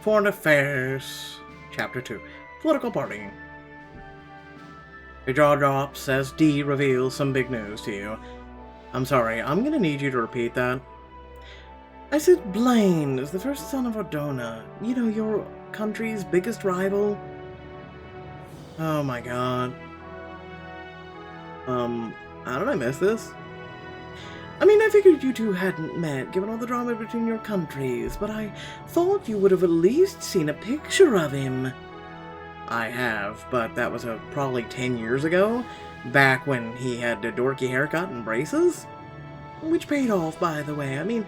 Foreign Affairs, Chapter 2, Political Party. Your jaw drops as D reveals some big news to you. I'm sorry, I'm gonna need you to repeat that. I said Blaine is the first son of Ordona. You know, your country's biggest rival. Oh my god. How did I miss this? I mean, I figured you two hadn't met, given all the drama between your countries, but I thought you would have at least seen a picture of him. I have, but that was probably 10 years ago, back when he had a dorky haircut and braces. Which paid off, by the way. I mean,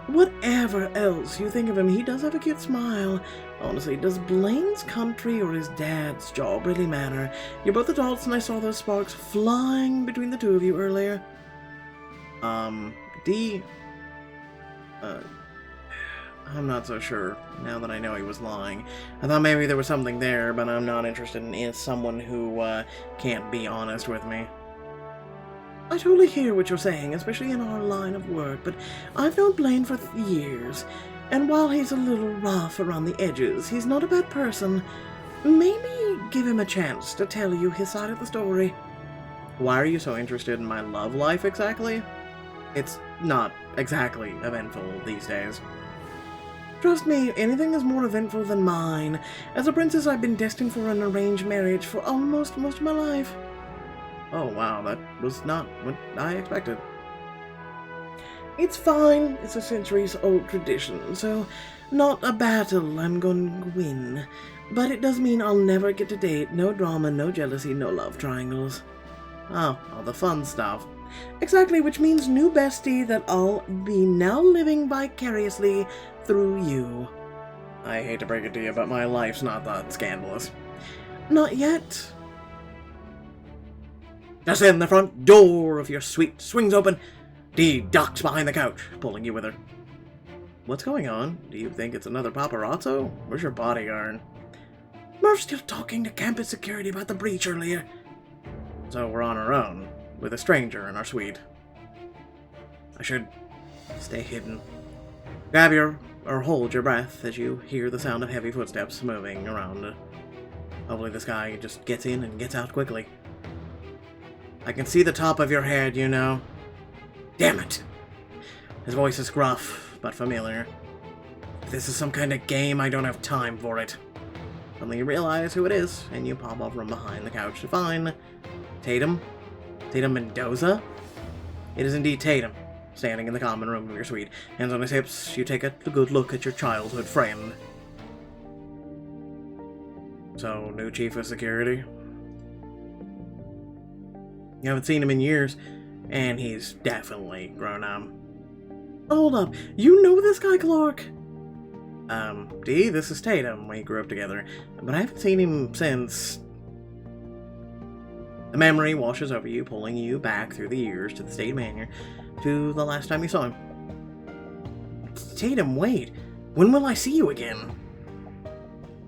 whatever else you think of him, he does have a cute smile. Honestly, does Blaine's country or his dad's job really matter? You're both adults, and I saw those sparks flying between the two of you earlier. D... I'm not so sure, now that I know he was lying. I thought maybe there was something there, but I'm not interested in someone who, can't be honest with me. I totally hear what you're saying, especially in our line of work, but I've known Blaine for years, and while he's a little rough around the edges, he's not a bad person. Maybe give him a chance to tell you his side of the story. Why are you so interested in my love life, exactly? It's not exactly eventful these days. Trust me, anything is more eventful than mine. As a princess, I've been destined for an arranged marriage for almost most of my life. Oh wow, that was not what I expected. It's fine, it's a centuries-old tradition, so not a battle I'm going to win. But it does mean I'll never get to date, no drama, no jealousy, no love triangles. Oh, all the fun stuff. Exactly, which means new bestie that I'll be now living vicariously through you. I hate to break it to you, but my life's not that scandalous. Not yet. Just then the front door of your suite swings open. Dee ducks behind the couch, pulling you with her. What's going on? Do you think it's another paparazzo? Where's your bodyguard? Murph's still talking to campus security about the breach earlier. So we're on our own, with a stranger in our suite. I should stay hidden. Grab your, or hold your breath as you hear the sound of heavy footsteps moving around. Hopefully this guy just gets in and gets out quickly. I can see the top of your head, you know. Damn it! His voice is gruff, but familiar. If this is some kind of game, I don't have time for it. Suddenly you realize who it is, and you pop up from behind the couch to find Tatum? Tatum Mendoza? It is indeed Tatum, standing in the common room of your suite. Hands on his hips, you take a good look at your childhood friend. So, new chief of security? You haven't seen him in years, and he's definitely grown up. Hold up, you know this guy, Clark? D, this is Tatum. We grew up together, but I haven't seen him since. The memory washes over you, pulling you back through the years to the state of Maine, to the last time you saw him. Tatum, wait. When will I see you again?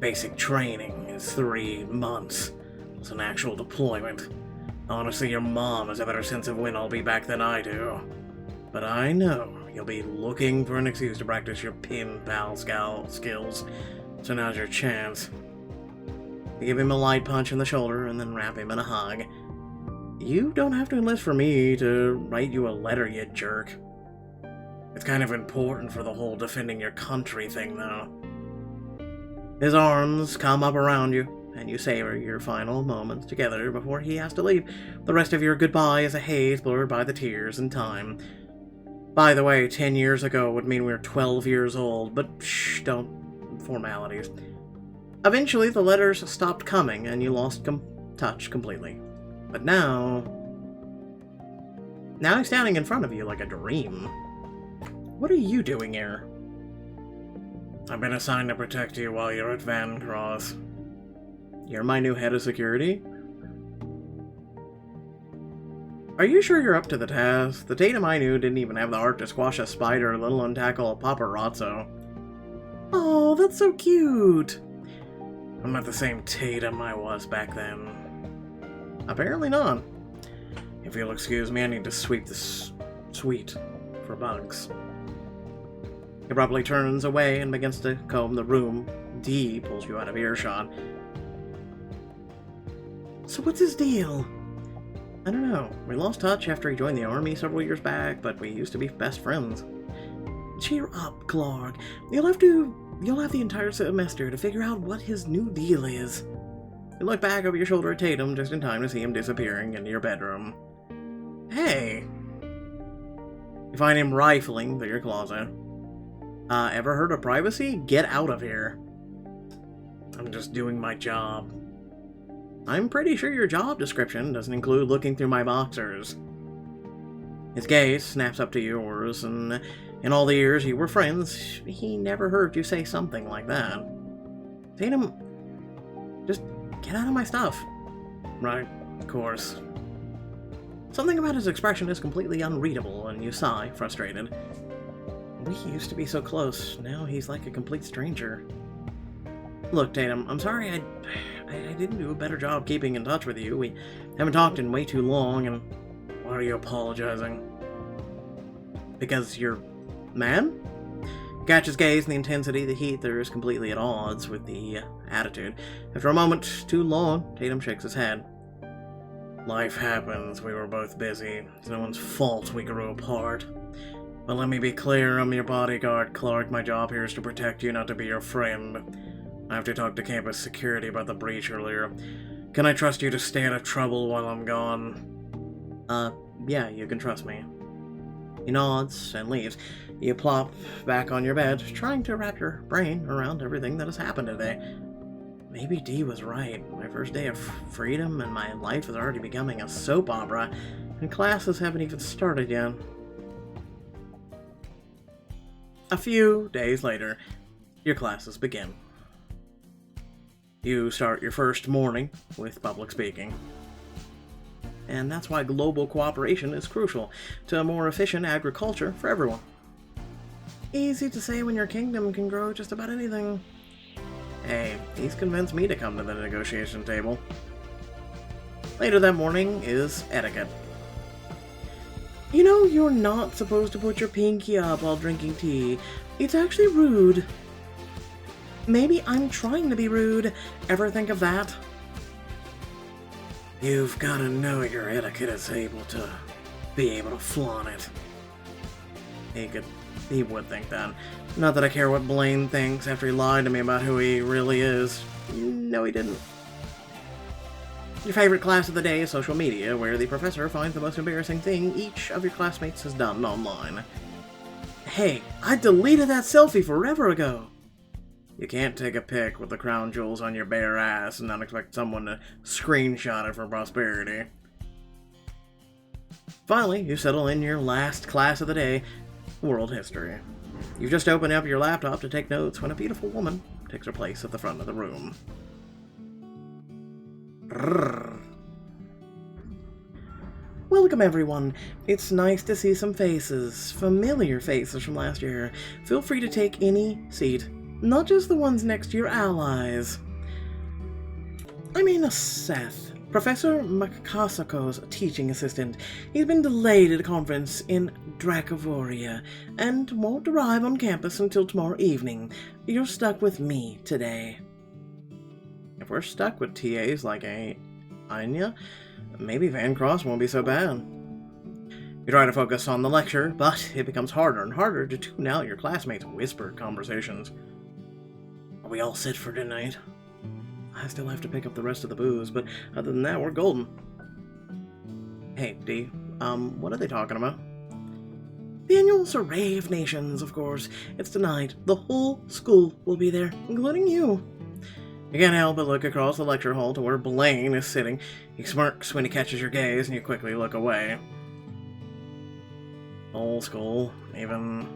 Basic training is 3 months. It's an actual deployment. Honestly, your mom has a better sense of when I'll be back than I do. But I know you'll be looking for an excuse to practice your pin pal skills. So now's your chance. You give him a light punch in the shoulder and then wrap him in a hug. You don't have to enlist for me to write you a letter, you jerk. It's kind of important for the whole defending your country thing, though. His arms come up around you, and you savor your final moments together before he has to leave. The rest of your goodbye is a haze blurred by the tears and time. By the way, 10 years ago would mean we were 12 years old, but shh, don't. Formalities. Eventually, the letters stopped coming, and you lost touch completely. But now he's standing in front of you like a dream. What are you doing here? I've been assigned to protect you while you're at Vancross. You're my new head of security? Are you sure you're up to the task? The Tatum I knew didn't even have the heart to squash a spider, let alone tackle a paparazzo. Oh, that's so cute! I'm not the same Tatum I was back then. Apparently not. If you'll excuse me, I need to sweep this suite for bugs. He abruptly turns away and begins to comb the room. D pulls you out of earshot. So what's his deal? I don't know. We lost touch after he joined the army several years back, but we used to be best friends. Cheer up, Clark. You'll have the entire semester to figure out what his new deal is. You look back over your shoulder at Tatum just in time to see him disappearing into your bedroom. Hey! You find him rifling through your closet. Ever heard of privacy? Get out of here. I'm just doing my job. I'm pretty sure your job description doesn't include looking through my boxers. His gaze snaps up to yours, and in all the years you were friends, he never heard you say something like that. Tatum, just get out of my stuff. Right, of course. Something about his expression is completely unreadable, and you sigh, frustrated. We used to be so close. Now he's like a complete stranger. Look, Tatum, I'm sorry I didn't do a better job keeping in touch with you. We haven't talked in way too long, and why are you apologizing? Because you're mad? Catch his gaze and the intensity, the heat there is completely at odds with the attitude. After a moment too long, Tatum shakes his head. Life happens. We were both busy. It's no one's fault we grew apart. But let me be clear, I'm your bodyguard, Clark. My job here is to protect you, not to be your friend. I have to talk to campus security about the breach earlier. Can I trust you to stay out of trouble while I'm gone? Yeah, you can trust me. He nods and leaves. You plop back on your bed, trying to wrap your brain around everything that has happened today. Maybe Dee was right. My first day of freedom and my life is already becoming a soap opera, and classes haven't even started yet. A few days later, your classes begin. You start your first morning with public speaking. And that's why global cooperation is crucial to a more efficient agriculture for everyone. Easy to say when your kingdom can grow just about anything. Hey, he's convinced me to come to the negotiation table. Later that morning is etiquette. You know, you're not supposed to put your pinky up while drinking tea. It's actually rude. Maybe I'm trying to be rude. Ever think of that? You've got to know your etiquette is able to be able to flaunt it. He would think that. Not that I care what Blaine thinks after he lied to me about who he really is. No, he didn't. Your favorite class of the day is social media, where the professor finds the most embarrassing thing each of your classmates has done online. Hey, I deleted that selfie forever ago! You can't take a pic with the crown jewels on your bare ass and not expect someone to screenshot it for prosperity. Finally, you settle in your last class of the day, world history. You've just opened up your laptop to take notes when a beautiful woman takes her place at the front of the room. Welcome, everyone. It's nice to see some faces, familiar faces from last year. Feel free to take any seat, not just the ones next to your allies. I mean, Seth, Professor Makasako's teaching assistant. He's been delayed at a conference in Dracavoria and won't arrive on campus until tomorrow evening. You're stuck with me today. If we're stuck with TAs like Anya, maybe Vancross won't be so bad. You try to focus on the lecture, but it becomes harder and harder to tune out your classmates' whispered conversations. Are we all set for tonight? I still have to pick up the rest of the booze, but other than that, we're golden. Hey, D, what are they talking about? The annual Survey of Nations, of course. It's tonight. The whole school will be there, including you. You can't help but look across the lecture hall to where Blaine is sitting. He smirks when he catches your gaze, and you quickly look away. Whole school, even...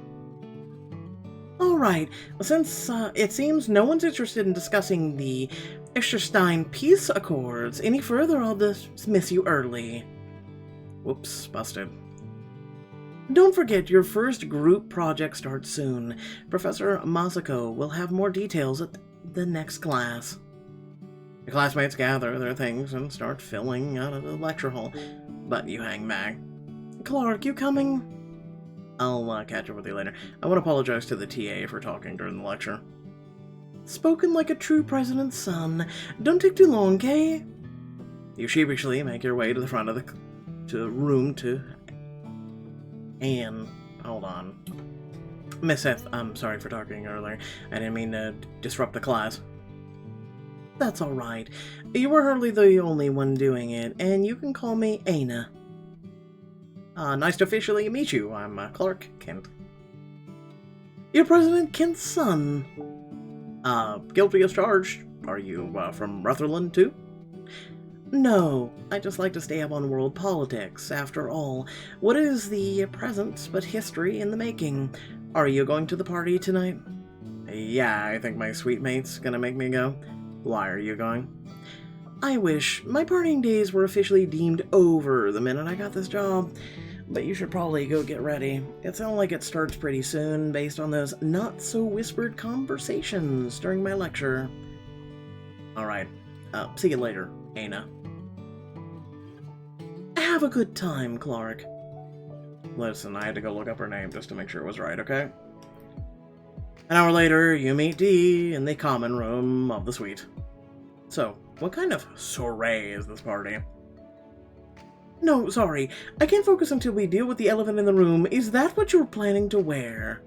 Alright, since it seems no one's interested in discussing the Esterstein Peace Accords any further, I'll dismiss you early. Whoops, busted. Don't forget, your first group project starts soon. Professor Masako will have more details at the next class. Your classmates gather their things and start filling out of the lecture hall, but you hang back. Clark, you coming? I'll catch up with you later. I want to apologize to the TA for talking during the lecture. Spoken like a true president's son. Don't take too long, Kay? You sheepishly make your way to the front of the room to Anne. Hold on. Miss Seth, I'm sorry for talking earlier. I didn't mean to disrupt the class. That's alright. You were hardly the only one doing it, and you can call me Aina. Nice to officially meet you. I'm Clark Kent. You're President Kent's son. Guilty as charged. Are you from Rutherland, too? No, I just like to stay up on world politics. After all, what is the present but history in the making? Are you going to the party tonight? Yeah, I think my sweet mate's gonna make me go. Why are you going? I wish. My partying days were officially deemed over the minute I got this job. But you should probably go get ready. It sounds like it starts pretty soon, based on those not-so-whispered conversations during my lecture. Alright. See you later, Aina. Have a good time, Clark. Listen, I had to go look up her name just to make sure it was right, okay? An hour later, you meet Dee in the common room of the suite. So, what kind of soiree is this party? No, sorry. I can't focus until we deal with the elephant in the room. Is that what you're planning to wear?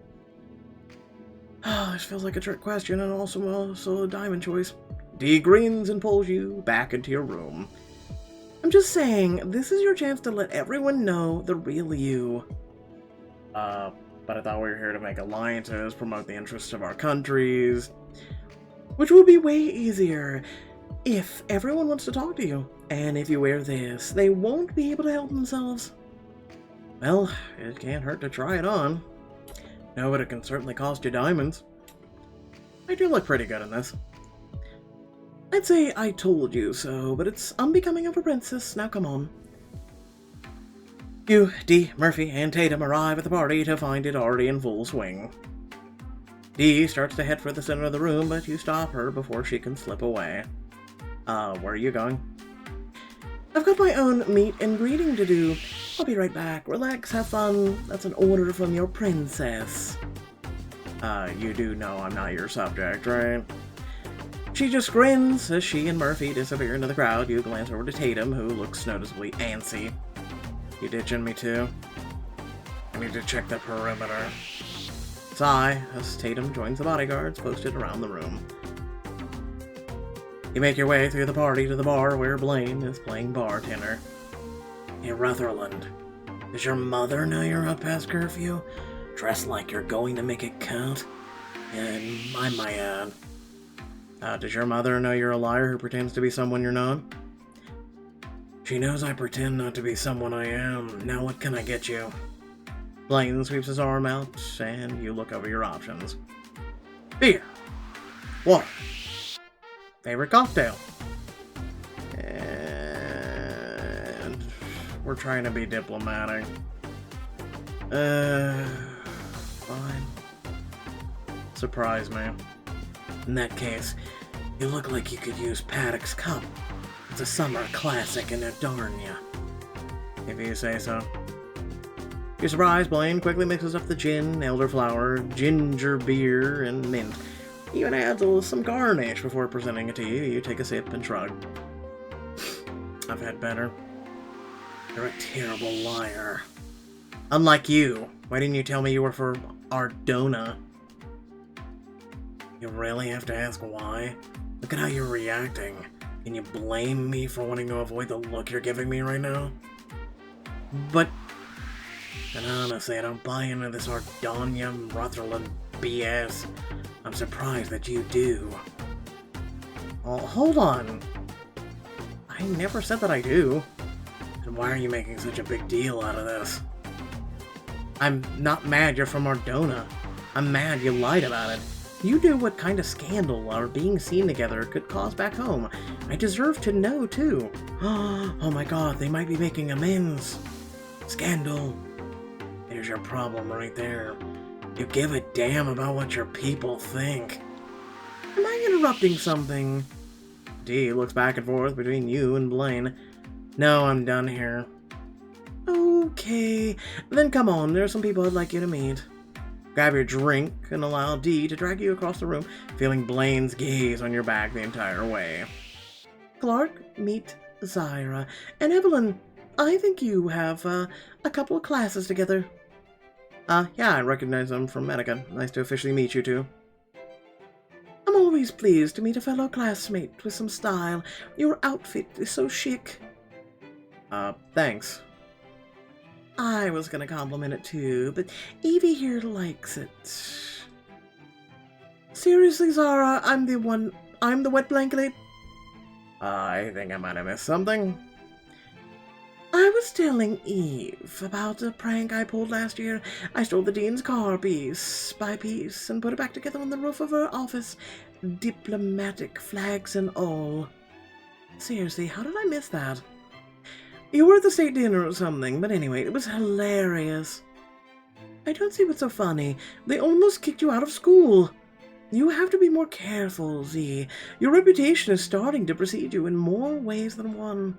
This feels like a trick question and also a diamond choice. Dee grins and pulls you back into your room. I'm just saying, this is your chance to let everyone know the real you. But I thought we were here to make alliances, promote the interests of our countries. Which will be way easier if everyone wants to talk to you. And if you wear this, they won't be able to help themselves. Well, it can't hurt to try it on. No, but it can certainly cost you diamonds. I do look pretty good in this. I'd say I told you so, but it's unbecoming of a princess. Now come on. You, Dee, Murphy, and Tatum arrive at the party to find it already in full swing. Dee starts to head for the center of the room, but you stop her before she can slip away. Where are you going? I've got my own meet and greeting to do. I'll be right back. Relax, have fun. That's an order from your princess. You do know I'm not your subject, right? She just grins as she and Murphy disappear into the crowd. You glance over to Tatum, who looks noticeably antsy. You ditching me too? I need to check the perimeter. Sigh, as Tatum joins the bodyguards posted around the room. You make your way through the party to the bar where Blaine is playing bartender. Hey, Rutherland, does your mother know you're up past curfew? Dressed like you're going to make it count? Yeah, mind my ad. Does your mother know you're a liar who pretends to be someone you're not? She knows I pretend not to be someone I am. Now what can I get you? Blaine sweeps his arm out, and you look over your options. Beer. Water. Favorite cocktail. And we're trying to be diplomatic. Fine. Surprise me. In that case, you look like you could use Paddock's Cup. It's a summer classic and it'll darn ya. If you say so. You're surprised, Blaine quickly mixes up the gin, elderflower, ginger beer, and mint. He even adds some garnish before presenting it to you. You take a sip and shrug. I've had better. You're a terrible liar. Unlike you. Why didn't you tell me you were for Ardona? You really have to ask why? Look at how you're reacting. Can you blame me for wanting to avoid the look you're giving me right now? But... And honestly, I don't buy into this Ardonia Rutherland BS. I'm surprised that you do. Oh, hold on. I never said that I do. And why are you making such a big deal out of this? I'm not mad you're from Ardona. I'm mad you lied about it. You knew what kind of scandal our being seen together could cause back home. I deserve to know, too. Oh my god, they might be making amends. Scandal. There's your problem right there. You give a damn about what your people think. Am I interrupting something? Dee looks back and forth between you and Blaine. No, I'm done here. Oh, Okay, then come on, there are some people I'd like you to meet. Grab your drink and allow Dee to drag you across the room, feeling Blaine's gaze on your back the entire way. Clark, meet Zyra. And Evelyn, I think you have a couple of classes together. Yeah, I recognize them from Medica. Nice to officially meet you two. I'm always pleased to meet a fellow classmate with some style. Your outfit is so chic. Thanks. I was gonna compliment it too, but Evie here likes it. Seriously, Zara, I'm the wet blanket. I think I might have missed something. I was telling Eve about a prank I pulled last year. I stole the dean's car piece by piece and put it back together on the roof of her office. Diplomatic flags and all. Seriously, how did I miss that? You were at the state dinner or something, but anyway, it was hilarious. I don't see what's so funny. They almost kicked you out of school. You have to be more careful, Z. Your reputation is starting to precede you in more ways than one.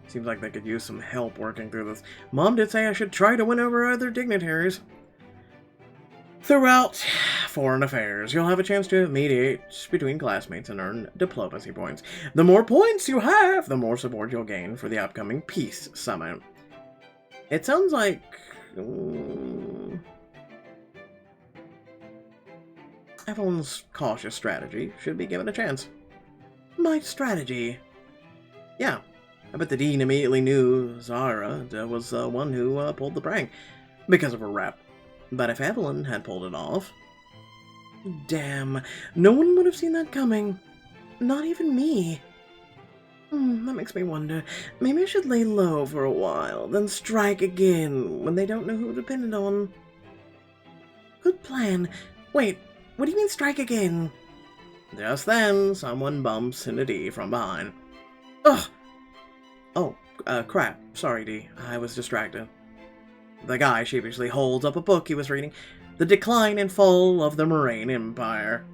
Seems like they could use some help working through this. Mom did say I should try to win over other dignitaries. Throughout foreign affairs, you'll have a chance to mediate between classmates and earn diplomacy points. The more points you have, the more support you'll gain for the upcoming Peace Summit. It sounds like... Evelyn's cautious strategy should be given a chance. My strategy? Yeah, I bet the dean immediately knew Zara was the one who pulled the prank, because of her rep. But if Evelyn had pulled it off... Damn, no one would have seen that coming. Not even me. That makes me wonder. Maybe I should lay low for a while, then strike again when they don't know who to pin it on. Good plan. Wait, what do you mean strike again? Just then, someone bumps into Dee from behind. Ugh! Oh, crap. Sorry, Dee. I was distracted. The guy sheepishly holds up a book he was reading. The Decline and Fall of the Moraine Empire.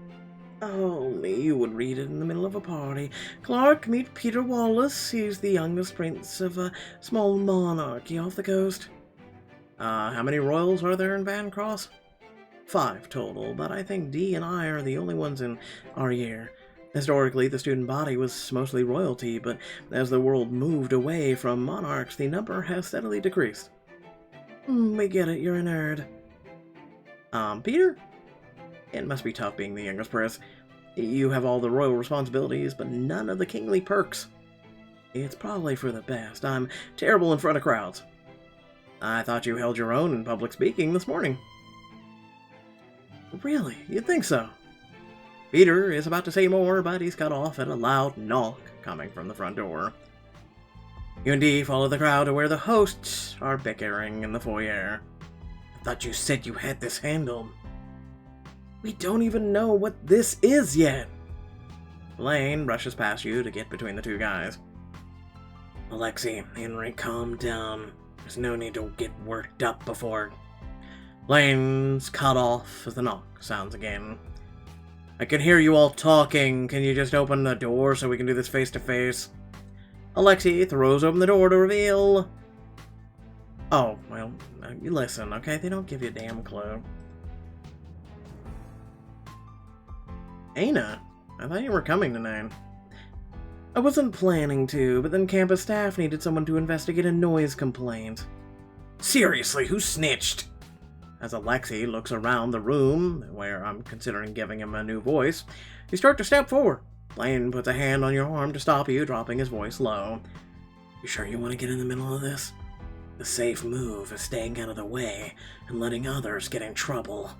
Only you would read it in the middle of a party. Clark, meet Peter Wallace. He's the youngest prince of a small monarchy off the coast. How many royals are there in Vancross? 5 total, but I think Dee and I are the only ones in our year. Historically, the student body was mostly royalty, but as the world moved away from monarchs, the number has steadily decreased. We get it, you're a nerd. Peter? It must be tough being the youngest prince. You have all the royal responsibilities, but none of the kingly perks. It's probably for the best. I'm terrible in front of crowds. I thought you held your own in public speaking this morning. Really? You'd think so? Peter is about to say more, but he's cut off at a loud knock coming from the front door. You and Dee follow the crowd to where the hosts are bickering in the foyer. I thought you said you had this handled. We don't even know what this is yet. Blaine rushes past you to get between the two guys. Alexei, Henry, calm down. There's no need to get worked up before... Blaine's cut off as the knock sounds again. I can hear you all talking. Can you just open the door so we can do this face to face? Alexei throws open the door to reveal... Oh, well, you listen, okay? They don't give you a damn clue. Aina, I thought you were coming tonight. I wasn't planning to, but then campus staff needed someone to investigate a noise complaint. Seriously, who snitched? As Alexei looks around the room, where I'm considering giving him a new voice, you start to step forward. Blaine puts a hand on your arm to stop you, dropping his voice low. You sure you want to get in the middle of this? The safe move is staying out of the way and letting others get in trouble.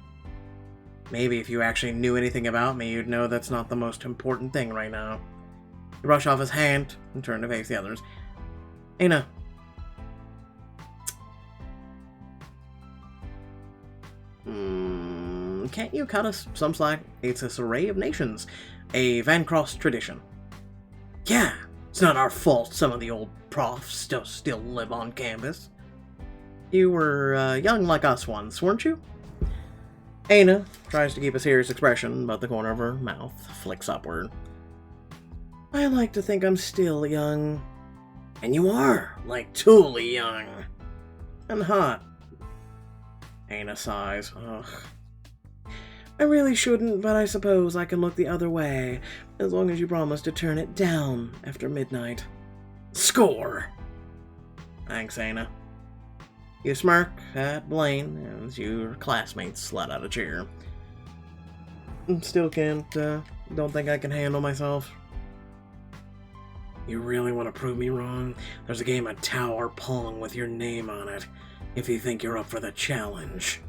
Maybe if you actually knew anything about me, you'd know that's not the most important thing right now. You brush off his hand and turn to face the others. Aina. Can't you cut us some slack? It's this array of nations. A Vancross tradition. Yeah, it's not our fault some of the old profs still live on campus. You were young like us once, weren't you? Aina tries to keep a serious expression, but the corner of her mouth flicks upward. I like to think I'm still young. And you are, like, totally young. And hot. Ana sighs. Ugh. I really shouldn't, but I suppose I can look the other way, as long as you promise to turn it down after midnight. Score! Thanks, Ana. You smirk at Blaine as your classmates slide out a chair. Still don't think I can handle myself. You really want to prove me wrong? There's a game of Tower Pong with your name on it, if you think you're up for the challenge.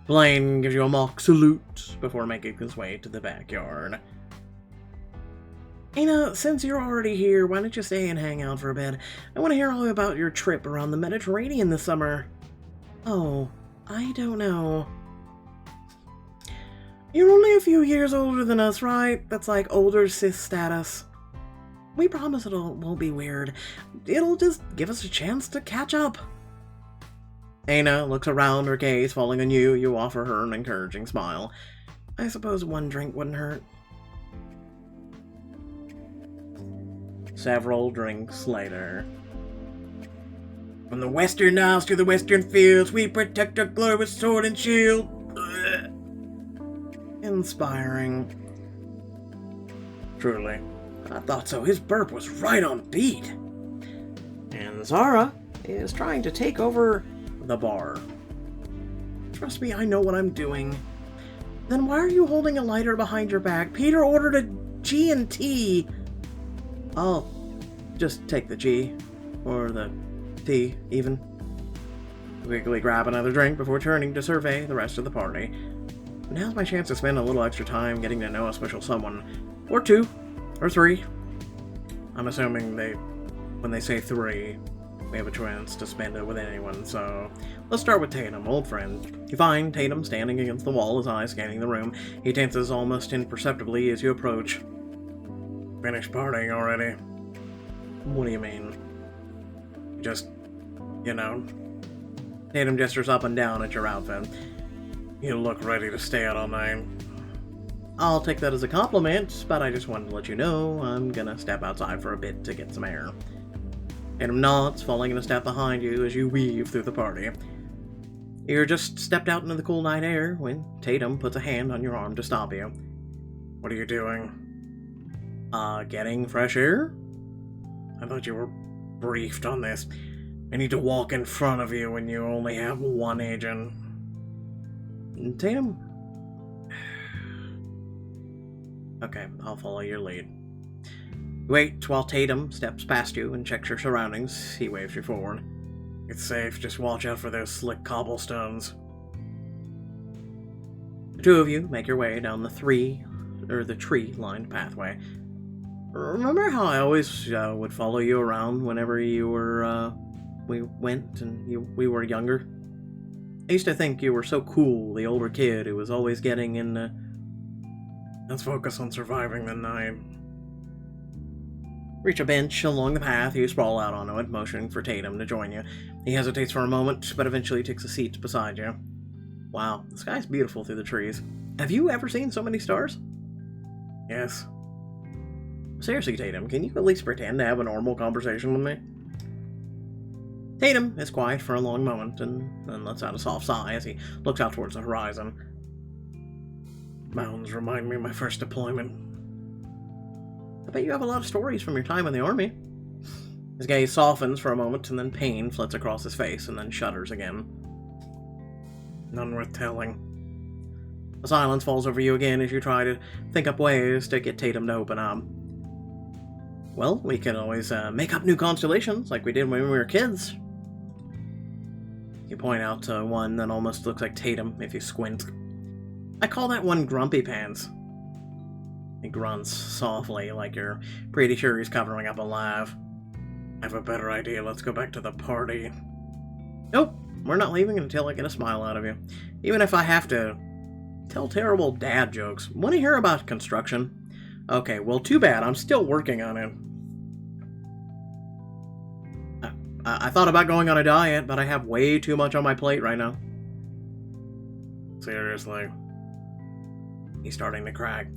Blaine gives you a mock salute before making his way to the backyard. Ana, since you're already here, why don't you stay and hang out for a bit? I want to hear all about your trip around the Mediterranean this summer. Oh, I don't know. You're only a few years older than us, right? That's like older sis status. We promise it won't be weird. It'll just give us a chance to catch up. Ana looks around, her gaze falling on you. You offer her an encouraging smile. I suppose one drink wouldn't hurt. Several drinks later. From the western Isles to the western fields, we protect our glory with sword and shield. Ugh. Inspiring. Truly. I thought so. His burp was right on beat. And Zara is trying to take over the bar. Trust me, I know what I'm doing. Then why are you holding a lighter behind your back? Peter ordered a G&T. I'll just take the G. Or the T, even. Quickly grab another drink before turning to survey the rest of the party. Now's my chance to spend a little extra time getting to know a special someone. Or two. Or three. I'm assuming when they say three, we have a chance to spend it with anyone, so let's start with Tatum, old friend. You find Tatum standing against the wall, his eyes scanning the room. He tenses almost imperceptibly as you approach. Finished partying already? What do you mean? Just, you know. Tatum gestures up and down at your outfit. You look ready to stay out all night. I'll take that as a compliment, but I just wanted to let you know I'm gonna step outside for a bit to get some air. Tatum nods, falling in a step behind you as you weave through the party. You're just stepped out into the cool night air when Tatum puts a hand on your arm to stop you. What are you doing? Getting fresh air? I thought you were briefed on this. I need to walk in front of you when you only have one agent. Tatum? Okay, I'll follow your lead. Wait while Tatum steps past you and checks your surroundings. He waves you forward. It's safe, just watch out for those slick cobblestones. The two of you make your way down the tree-lined pathway. Remember how I always would follow you around whenever you were, we went and we were younger? I used to think you were so cool, the older kid who was always getting in. Let's focus on surviving the night. Reach a bench along the path, you sprawl out onto it, motioning for Tatum to join you. He hesitates for a moment, but eventually takes a seat beside you. Wow, the sky's beautiful through the trees. Have you ever seen so many stars? Yes. Seriously, Tatum, can you at least pretend to have a normal conversation with me? Tatum is quiet for a long moment, and then lets out a soft sigh as he looks out towards the horizon. Mountains remind me of my first deployment. I bet you have a lot of stories from your time in the army. His gaze softens for a moment, and then pain flits across his face, and then shudders again. None worth telling. A silence falls over you again as you try to think up ways to get Tatum to open up. Well, we can always make up new constellations, like we did when we were kids. You point out to one that almost looks like Tatum if you squint. I call that one Grumpy Pants. He grunts softly, like you're pretty sure he's covering up a laugh. I have a better idea, let's go back to the party. Nope, we're not leaving until I get a smile out of you. Even if I have to tell terrible dad jokes. Want to hear about construction? Okay, well too bad, I'm still working on it. I thought about going on a diet, but I have way too much on my plate right now. Seriously. He's starting to crack.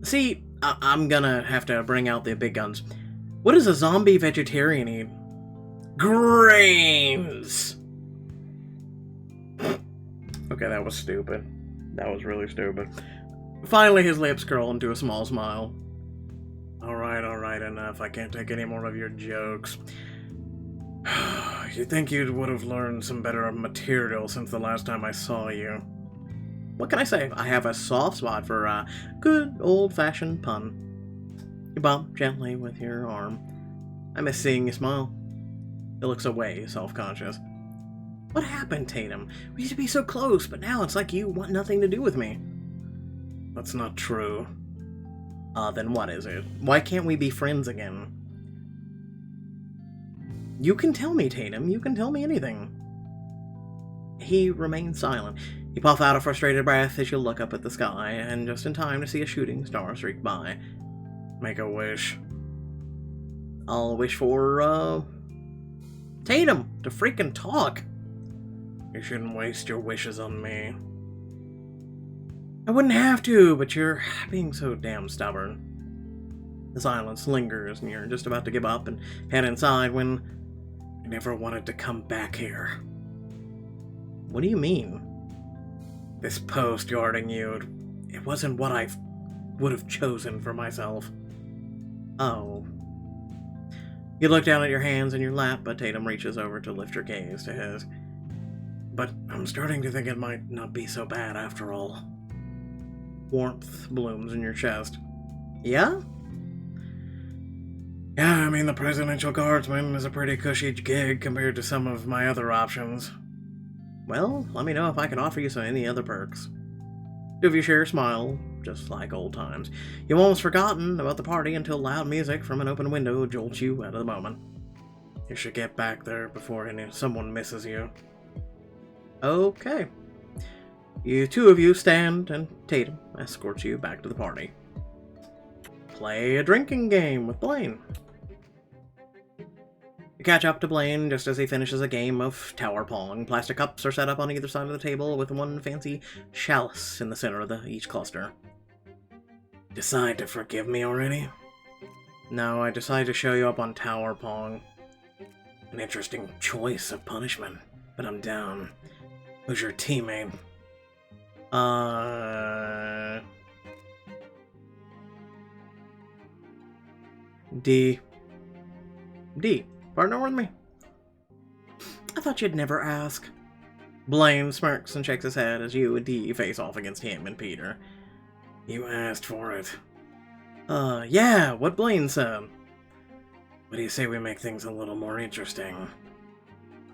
See, I'm gonna have to bring out the big guns. What does a zombie vegetarian eat? Grains! Okay, that was stupid. That was really stupid. Finally, his lips curl into a small smile. Alright, enough. I can't take any more of your jokes. You'd think you would have learned some better material since the last time I saw you. What can I say? I have a soft spot for a good old-fashioned pun. You bump gently with your arm. I miss seeing you smile. He looks away, self-conscious. What happened, Tatum? We used to be so close, but now it's like you want nothing to do with me. That's not true. Then what is it? Why can't we be friends again? You can tell me, Tatum. You can tell me anything. He remains silent. You puff out a frustrated breath as you look up at the sky, and just in time to see a shooting star streak by. Make a wish. I'll wish for, Tatum, to freaking talk. You shouldn't waste your wishes on me. I wouldn't have to, but you're being so damn stubborn. The silence lingers, and you're just about to give up and head inside when I never wanted to come back here. What do you mean? This post guarding you, it wasn't what I would have chosen for myself. Oh. You look down at your hands in your lap, but Tatum reaches over to lift your gaze to his. But I'm starting to think it might not be so bad after all. Warmth blooms in your chest. Yeah? Yeah, I mean, the presidential guardsman is a pretty cushy gig compared to some of my other options. Well, let me know if I can offer you any other perks. Two of you share a smile, just like old times. You've almost forgotten about the party until loud music from an open window jolts you out of the moment. You should get back there before someone misses you. Okay. You two of you stand, and Tatum escorts you back to the party. Play a drinking game with Blaine. You catch up to Blaine just as he finishes a game of tower pong. Plastic cups are set up on either side of the table with one fancy chalice in the center of each cluster. Decide to forgive me already? No, I decided to show you up on tower pong. An interesting choice of punishment, but I'm down. Who's your teammate? D. Partner with me? I thought you'd never ask. Blaine smirks and shakes his head as you and D face off against him and Peter. You asked for it. Yeah, what Blaine said. What do you say we make things a little more interesting?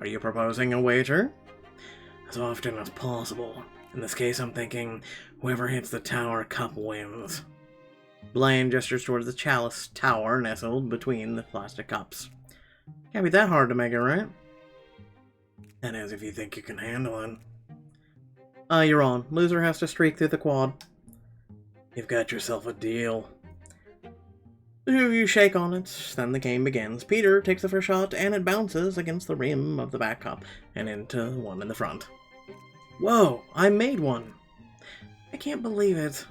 Are you proposing a wager? As often as possible. In this case, I'm thinking whoever hits the tower cup wins. Blaine gestures towards the chalice tower nestled between the plastic cups. Can't be that hard to make it, right? That is, if you think you can handle it. You're on. Loser has to streak through the quad. You've got yourself a deal. The two of you shake on it, then the game begins. Peter takes the first shot, and it bounces against the rim of the back cup and into the one in the front. Whoa, I made one! I can't believe it.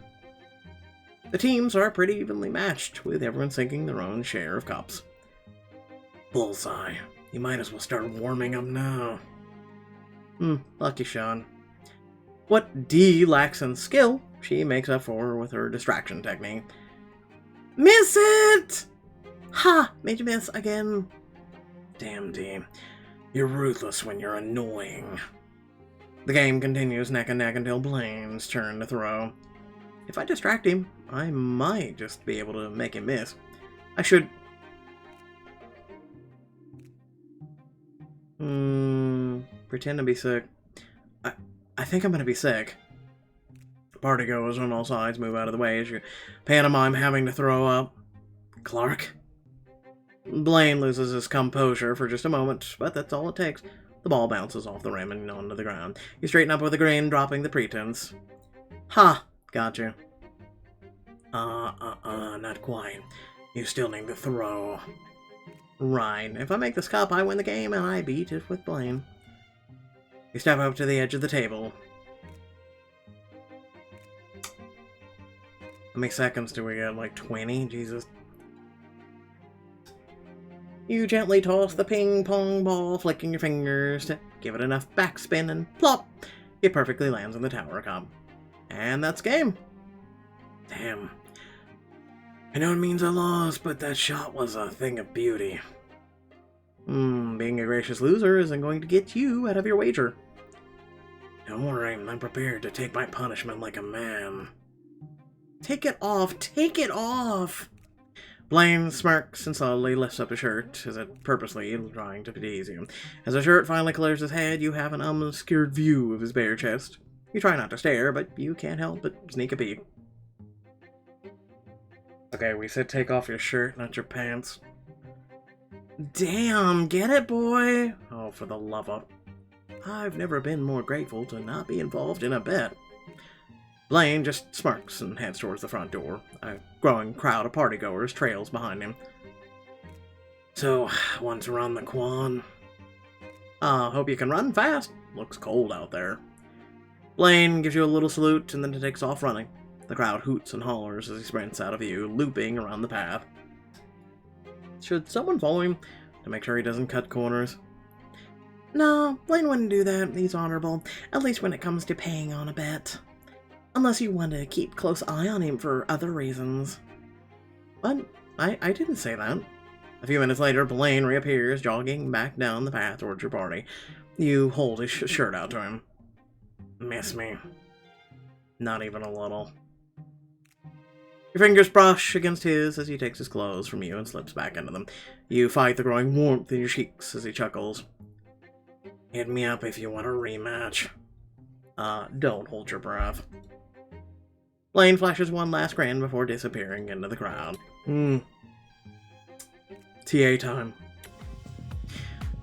The teams are pretty evenly matched, with everyone sinking their own share of cups. Bullseye. You might as well start warming up now. Lucky Sean. What D lacks in skill, she makes up for with her distraction technique. Miss it! Ha! Made you miss again. Damn D. You're ruthless when you're annoying. The game continues neck and neck until Blaine's turn to throw. If I distract him, I might just be able to make him miss. I should... pretend to be sick. I think I'm gonna be sick. Party goers on all sides move out of the way as you pantomime having to throw up. Clark? Blaine loses his composure for just a moment, but that's all it takes. The ball bounces off the rim and onto the ground. You straighten up with a grin, dropping the pretense. Ha! Gotcha. Not quite. You still need to throw. Right. If I make this cup, I win the game, and I beat it with Blaine. You step up to the edge of the table. How many seconds do we get? Like 20? Jesus. You gently toss the ping-pong ball, flicking your fingers to give it enough backspin, and plop! It perfectly lands on the tower cup. And that's game. Damn. I know it means I lost, but that shot was a thing of beauty. Being a gracious loser isn't going to get you out of your wager. Don't worry, I'm prepared to take my punishment like a man. Take it off! Take it off! Blaine smirks and slowly lifts up his shirt, as if purposely trying to tease you. As the shirt finally clears his head, you have an obscured view of his bare chest. You try not to stare, but you can't help but sneak a peek. Okay, we said take off your shirt, not your pants. Damn, get it, boy? Oh, for the love of... I've never been more grateful to not be involved in a bet. Blaine just smirks and heads towards the front door. A growing crowd of partygoers trails behind him. So, want to run the Quan? Hope you can run fast. Looks cold out there. Blaine gives you a little salute and then takes off running. The crowd hoots and hollers as he sprints out of view, looping around the path. Should someone follow him to make sure he doesn't cut corners? No, Blaine wouldn't do that. He's honorable, at least when it comes to paying on a bet. Unless you want to keep close eye on him for other reasons. What? I didn't say that. A few minutes later, Blaine reappears, jogging back down the path towards your party. You hold his shirt out to him. Miss me? Not even a little. Your fingers brush against his as he takes his clothes from you and slips back into them. You fight the growing warmth in your cheeks as he chuckles. Hit me up if you want a rematch. Don't hold your breath. Blaine flashes one last grin before disappearing into the crowd. TA time.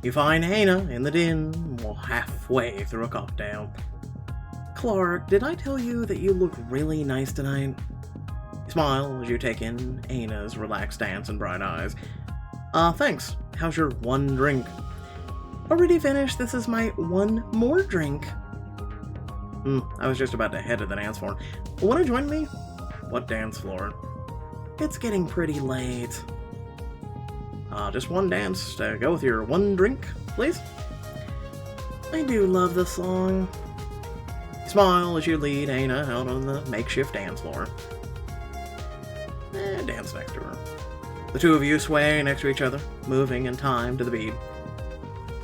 You find Hannah in the den, halfway through a cocktail. Clark, did I tell you that you look really nice tonight? You smile as you take in Hannah's relaxed stance and bright eyes. Thanks. How's your one drink? Already finished. This is my one more drink. I was just about to head to the dance floor. Want to join me? What dance floor? It's getting pretty late. Just one dance to go with your one drink, please? I do love the song. Smile as you lead Hannah out on the makeshift dance floor. Dance next to her. The two of you sway next to each other, moving in time to the beat.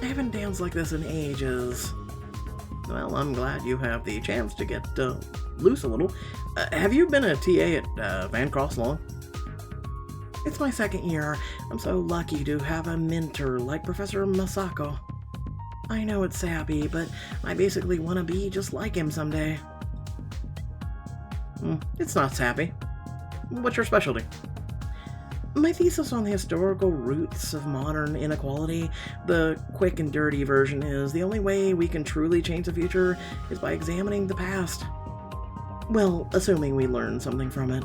I haven't danced like this in ages. Well, I'm glad you have the chance to get loose a little. Have you been a TA at Vancross long? It's my second year. I'm so lucky to have a mentor like Professor Masako. I know it's sappy, but I basically want to be just like him someday. It's not sappy. What's your specialty? My thesis on the historical roots of modern inequality. The quick and dirty version is the only way we can truly change the future is by examining the past. Well, assuming we learn something from it.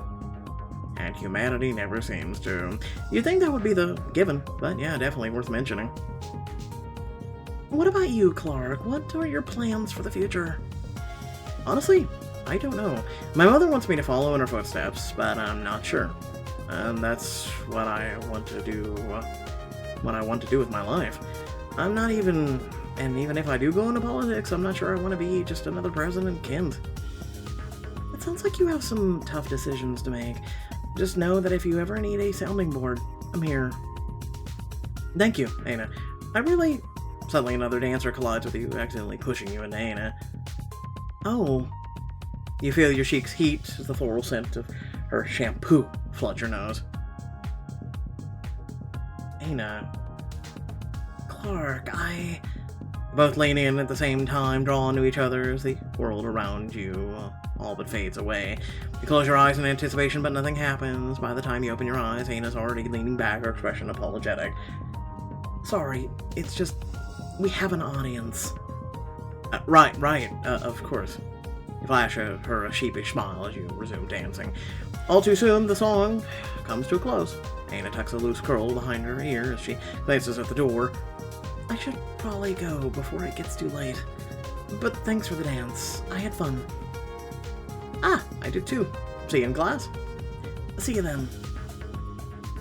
And humanity never seems to. You'd think that would be the given, but yeah, definitely worth mentioning. What about you, Clark? What are your plans for the future? Honestly, I don't know. My mother wants me to follow in her footsteps, but I'm not sure. And that's what I want to do, with my life. I'm not even, and even if I do go into politics, I'm not sure I want to be just another President Kent. It sounds like you have some tough decisions to make. Just know that if you ever need a sounding board, I'm here. Thank you, Anna. Suddenly another dancer collides with you, accidentally pushing you into Anna. Oh. You feel your cheeks heat as the floral scent of her shampoo floods your nose. Anna. Clark, both lean in at the same time, drawn to each other as the world around you all but fades away. You close your eyes in anticipation, but nothing happens. By the time you open your eyes, Anna's already leaning back, her expression apologetic. Sorry, it's just, we have an audience. Right, of course. You flash her a sheepish smile as you resume dancing. All too soon, the song comes to a close. Anna tucks a loose curl behind her ear as she glances at the door. I should probably go before it gets too late. But thanks for the dance. I had fun. I did too. See you in class. See you then.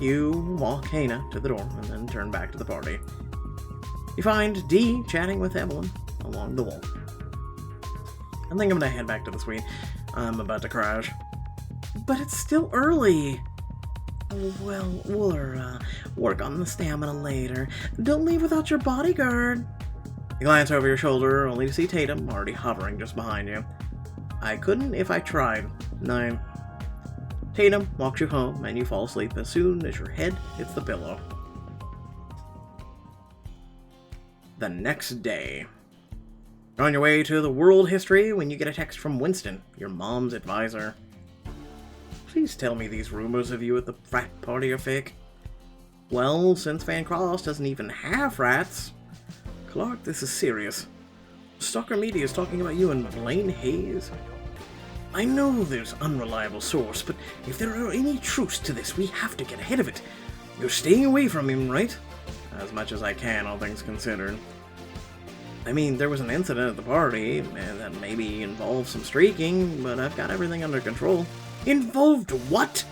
You walk Hannah to the door and then turn back to the party. You find Dee chatting with Evelyn along the wall. I think I'm gonna head back to the suite. I'm about to crash. But it's still early. Well, we'll work on the stamina later. Don't leave without your bodyguard. You glance over your shoulder, only to see Tatum already hovering just behind you. I couldn't if I tried. 9. Tatum walks you home, and you fall asleep as soon as your head hits the pillow. The next day. You're on your way to the world history when you get a text from Winston, your mom's advisor. Please tell me these rumors of you at the frat party are fake. Well, since Vancross doesn't even have frats. Clark, this is serious. Stalker Media is talking about you and Blaine Hayes. I know there's unreliable source, but if there are any truths to this, we have to get ahead of it. You're staying away from him, right? As much as I can, all things considered. I mean, there was an incident at the party, and that maybe involved some streaking, but I've got everything under control. Involved what?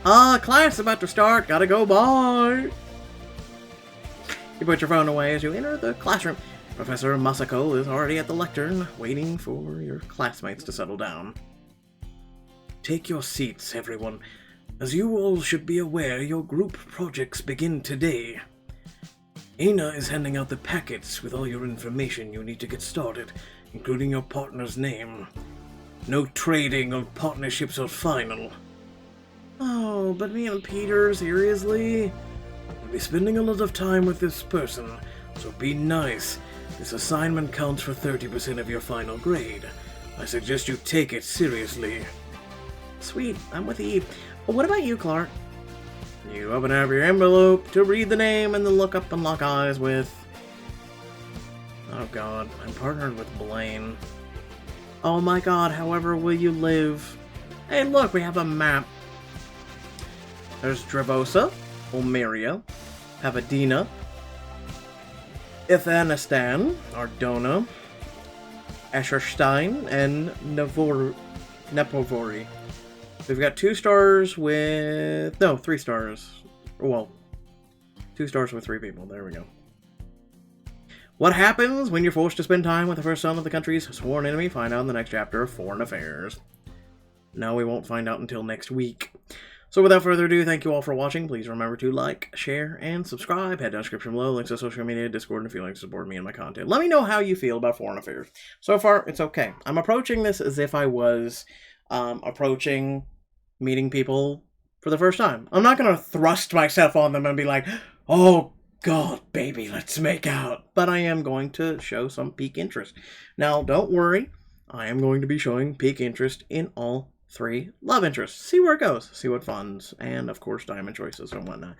Class about to start, gotta go, bye! You put your phone away as you enter the classroom. Professor Masako is already at the lectern, waiting for your classmates to settle down. Take your seats, everyone. As you all should be aware, your group projects begin today. Aina is handing out the packets with all your information you need to get started, including your partner's name. No trading or partnerships are final. Oh, but me and Peter, seriously? You'll be spending a lot of time with this person, so be nice. This assignment counts for 30% of your final grade. I suggest you take it seriously. Sweet, I'm with Eve. But what about you, Clark? You open up your envelope to read the name and then look up and lock eyes with... Oh god, I'm partnered with Blaine. Oh my god, however will you live? Hey look, we have a map. There's Dravosa, Ulmeria, Pavadina, Afghanistan, Ardona, Asherstein, and Nepovori. We've got 2 stars with... No, 3 stars. Well, 2 stars with 3 people. There we go. What happens when you're forced to spend time with the first son of the country's sworn enemy? Find out in the next chapter of Foreign Affairs. No, we won't find out until next week. So without further ado, thank you all for watching. Please remember to like, share, and subscribe. Head down description below, links to social media, Discord, and if you'd like to support me and my content. Let me know how you feel about Foreign Affairs. So far, it's okay. I'm approaching this as if I was approaching meeting people for the first time. I'm not going to thrust myself on them and be like, oh god, baby, let's make out. But I am going to show some peak interest. Now, don't worry. I am going to be showing peak interest in all 3 love interests. See where it goes. See what funds. And, of course, diamond choices and whatnot.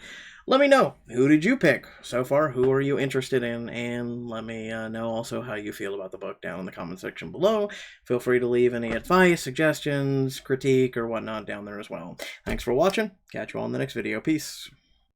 Let me know. Who did you pick so far? Who are you interested in? And let me know also how you feel about the book down in the comment section below. Feel free to leave any advice, suggestions, critique, or whatnot down there as well. Thanks for watching. Catch you all in the next video. Peace.